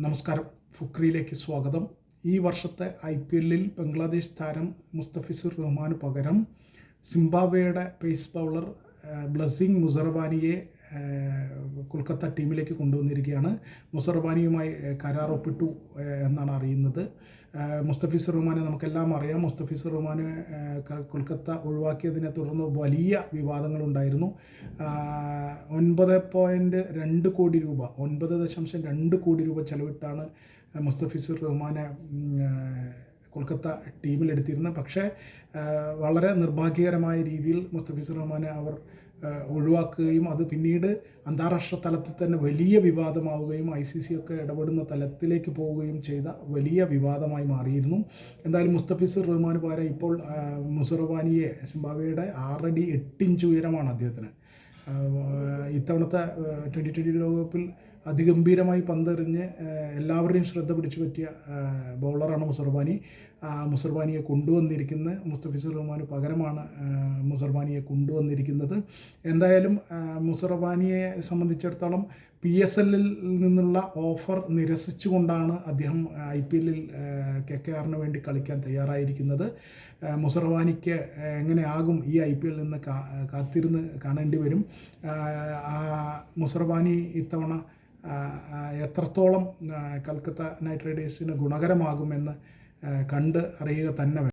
നമസ്കാരം. ഫുക്രിയിലേക്ക് സ്വാഗതം. ഈ വർഷത്തെ IPLൽ ബംഗ്ലാദേശ് താരം മുസ്തഫിസുർ റഹ്മാന് പകരം സിംബാബ്വേയുടെ പേസ് ബൗളർ ബ്ലെസ്സിംഗ് മുസറബാനിയെ കൊൽക്കത്ത ടീമിലേക്ക് കൊണ്ടുവന്നിരിക്കുകയാണ്. മുസറബാനിയുമായി കരാർ ഒപ്പിട്ടു എന്നാണ് അറിയുന്നത്. മുസ്തഫിസുർ റഹ്മാനെ നമുക്കെല്ലാം അറിയാം. മുസ്തഫിസുർ റഹ്മാനെ കൊൽക്കത്ത ഒഴിവാക്കിയതിനെ തുടർന്ന് വലിയ വിവാദങ്ങളുണ്ടായിരുന്നു. 9.2 കോടി രൂപ 9.2 കോടി രൂപ ചെലവിട്ടാണ് മുസ്തഫിസുർ റഹ്മാനെ കൊൽക്കത്ത ടീമിലെടുത്തിരുന്നത്. പക്ഷേ വളരെ നിർഭാഗ്യകരമായ രീതിയിൽ മുസ്തഫിസുർ റഹ്മാനെ അവർ ഒഴിവാക്കുകയും അത് പിന്നീട് അന്താരാഷ്ട്ര തലത്തിൽ തന്നെ വലിയ വിവാദമാവുകയും ICC ഒക്കെ ഇടപെടുന്ന തലത്തിലേക്ക് പോവുകയും ചെയ്ത വലിയ വിവാദമായി മാറിയിരുന്നു. എന്തായാലും മുസ്തഫിസുർ റഹ്മാന് പകരം ഇപ്പോൾ മുസറബാനിയെ, സിംബാബ്വേയുടെ 6 അടി 8 ഇഞ്ച് ഉയരമാണ് അദ്ദേഹത്തിന്. ഇത്തവണത്തെ 2020 ലോകകപ്പിൽ അതിഗംഭീരമായി പന്തെറിഞ്ഞ് എല്ലാവരുടെയും ശ്രദ്ധ പിടിച്ചു പറ്റിയ ബൗളറാണ് മുസറബാനി. മുസറബാനിയെ കൊണ്ടുവന്നിരിക്കുന്നത് മുസ്തഫിസുർ റഹ്മാന് പകരമാണ് മുസറബാനിയെ കൊണ്ടുവന്നിരിക്കുന്നത്. എന്തായാലും മുസറബാനിയെ സംബന്ധിച്ചിടത്തോളം PSLൽ നിന്നുള്ള ഓഫർ നിരസിച്ചുകൊണ്ടാണ് അദ്ദേഹം IPLൽ KKRന് വേണ്ടി കളിക്കാൻ തയ്യാറായിരിക്കുന്നത്. മുസറബാനിക്ക് എങ്ങനെയാകും ഈ IPL നിന്ന് കാത്തിരുന്ന് കാണേണ്ടി വരും. മുസറബാനി ഇത്തവണ എത്രത്തോളം കൽക്കത്ത നൈറ്റ് റൈഡേഴ്സിന് ഗുണകരമാകുമെന്ന് കണ്ട് അറിയുക തന്നെ വേണം.